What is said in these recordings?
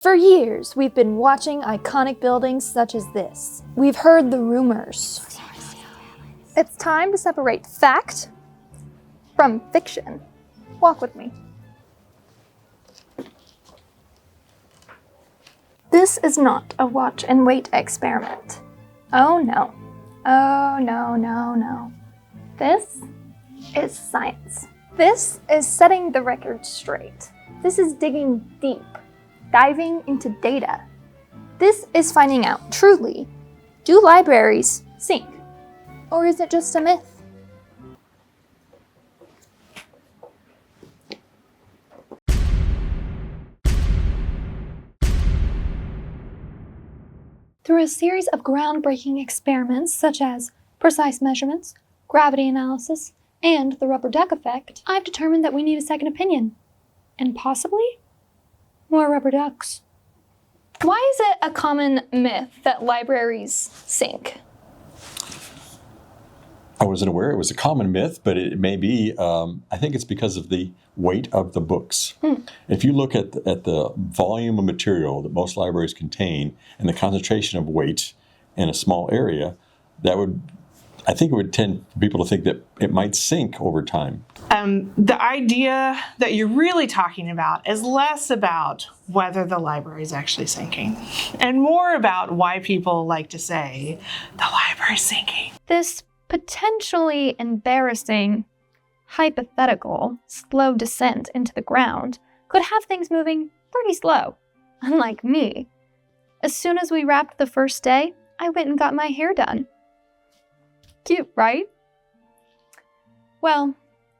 For years, we've been watching iconic buildings such as this. We've heard the rumors. It's time to separate fact from fiction. Walk with me. This is not a watch and wait experiment. Oh no. Oh no, no, no. This is science. This is setting the record straight. This is digging deep, diving into data. This is finding out, truly, do libraries sink? Or is it just a myth? Through a series of groundbreaking experiments such as precise measurements, gravity analysis, and the rubber duck effect, I've determined that we need a second opinion. And possibly more rubber ducks. Why is it a common myth that libraries sink? I wasn't aware it was a common myth, but it may be. I think it's because of the weight of the books. If you look at the volume of material that most libraries contain and the concentration of weight in a small area, I think it would tend for people to think that it might sink over time. The idea that you're really talking about is less about whether the library is actually sinking and more about why people like to say the library's sinking. This potentially embarrassing, hypothetical, slow descent into the ground could have things moving pretty slow, unlike me. As soon as we wrapped the first day, I went and got my hair done. Cute, right? Well,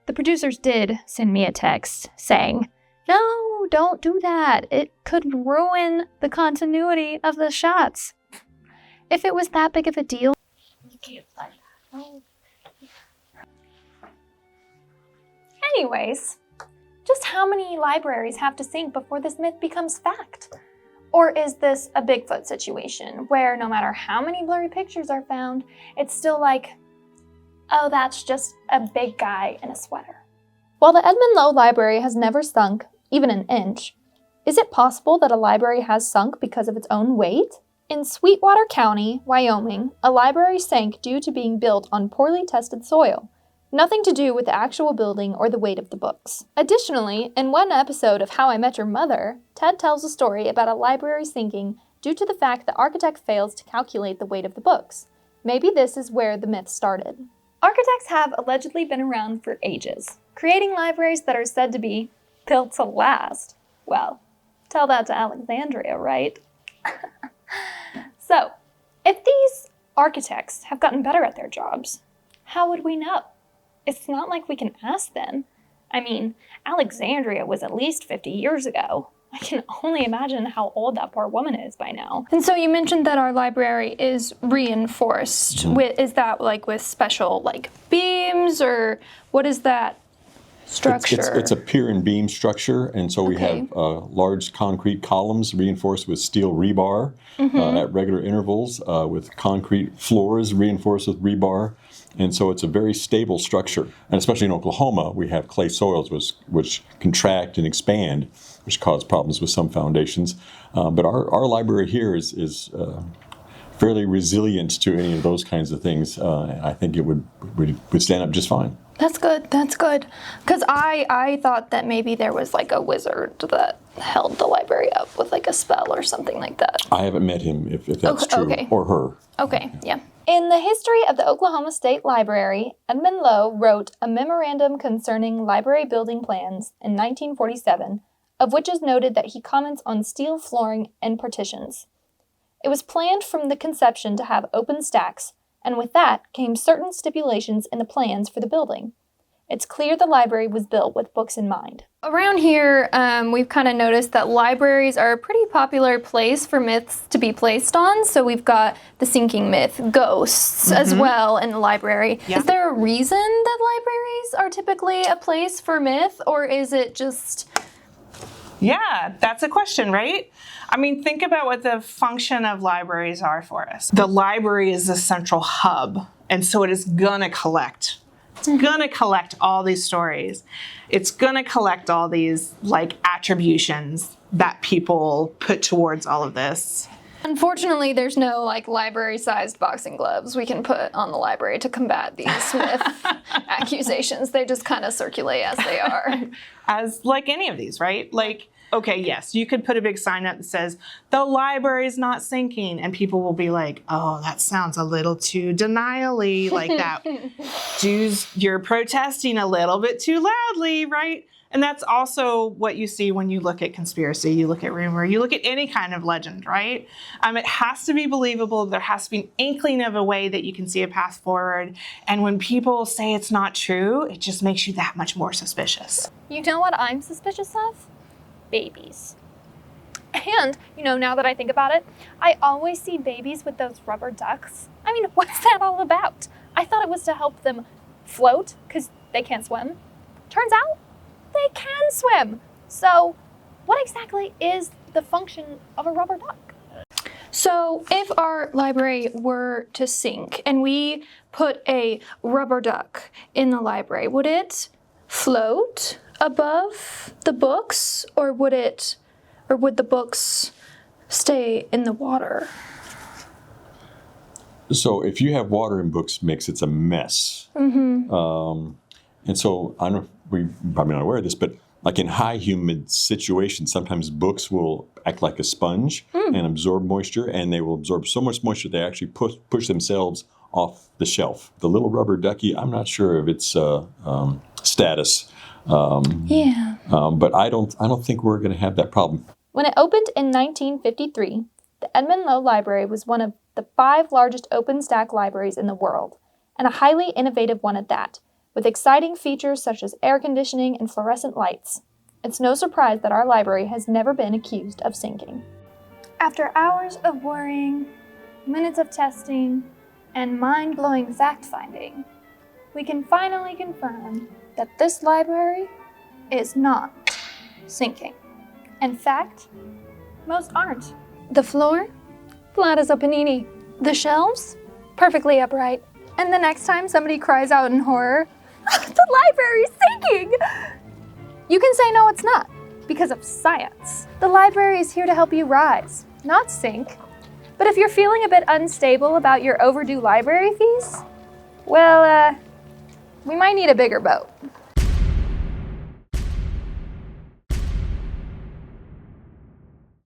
the producers did send me a text saying, "No, don't do that. It could ruin the continuity of the shots." If it was that big of a deal, you can't find that. Oh. Anyways, just how many libraries have to sink before this myth becomes fact? Or is this a Bigfoot situation where no matter how many blurry pictures are found, it's still like, oh, that's just a big guy in a sweater? While the Edmund Lowe Library has never sunk, even an inch, is it possible that a library has sunk because of its own weight? In Sweetwater County, Wyoming, a library sank due to being built on poorly tested soil. Nothing to do with the actual building or the weight of the books. Additionally, in one episode of How I Met Your Mother, Ted tells a story about a library sinking due to the fact the architect fails to calculate the weight of the books. Maybe this is where the myth started. Architects have allegedly been around for ages, creating libraries that are said to be built to last. Well, tell that to Alexandria, right? So, if these architects have gotten better at their jobs, how would we know? It's not like we can ask them. I mean, Alexandria was at least 50 years ago. I can only imagine how old that poor woman is by now. And so you mentioned that our library is reinforced. Is that like with special beams, or what is that structure? It's a pier and beam structure, and so we have large concrete columns reinforced with steel rebar at regular intervals, with concrete floors reinforced with rebar. And so it's a very stable structure. And especially in Oklahoma, we have clay soils which contract and expand, which cause problems with some foundations. But our library here is fairly resilient to any of those kinds of things. I think it would stand up just fine. That's good, that's good. Because I thought that maybe there was like a wizard that held the library up with like a spell or something like that. I haven't met him, if that's true, or her. Okay, yeah. In the history of the Oklahoma State Library, Edmund Lowe wrote a memorandum concerning library building plans in 1947, of which is noted that he comments on steel flooring and partitions. It was planned from the conception to have open stacks, and with that came certain stipulations in the plans for the building. It's clear the library was built with books in mind. Around here, we've kind of noticed that libraries are a pretty popular place for myths to be placed on. So we've got the sinking myth, ghosts as well in the library. Yeah. Is there a reason that libraries are typically a place for myth, or is it just... Yeah, that's a question, right? I mean, think about what the function of libraries are for us. The library is the central hub, and so it is gonna collect It's gonna collect all these stories. It's gonna collect all these like attributions that people put towards all of this. Unfortunately, there's no like library-sized boxing gloves we can put on the library to combat these myth accusations. They just kind of circulate as they are. As like any of these, right? Like, okay, yes, you could put a big sign up that says, the library's not sinking, and people will be like, oh, that sounds a little too denial-y, like that. You're protesting a little bit too loudly, right? And that's also what you see when you look at conspiracy, you look at rumor, you look at any kind of legend, right? It has to be believable. There has to be an inkling of a way that you can see a path forward. And when people say it's not true, it just makes you that much more suspicious. You know what I'm suspicious of? Babies. And, now that I think about it, I always see babies with those rubber ducks. I mean, what's that all about? I thought it was to help them float because they can't swim. Turns out, they can swim. So what exactly is the function of a rubber duck? So if our library were to sink and we put a rubber duck in the library, would it float above the books, or would the books stay in the water? So if you have water in books mix, it's a mess. Mm-hmm. And so I don't know, we're probably not aware of this, but like in high humid situations, sometimes books will act like a sponge and absorb moisture, and they will absorb so much moisture they actually push themselves off the shelf. The little rubber ducky, I'm not sure of its status. But I don't think we're going to have that problem. When it opened in 1953, the Edmund Lowe Library was one of the 5 largest open-stack libraries in the world, and a highly innovative one at that, with exciting features such as air conditioning and fluorescent lights. It's no surprise that our library has never been accused of sinking. After hours of worrying, minutes of testing, and mind-blowing fact-finding, we can finally confirm that this library is not sinking. In fact, most aren't. The floor, flat as a panini. The shelves, perfectly upright. And the next time somebody cries out in horror, the library's sinking! You can say no, it's not, because of science. The library is here to help you rise, not sink. But if you're feeling a bit unstable about your overdue library fees, well, we might need a bigger boat.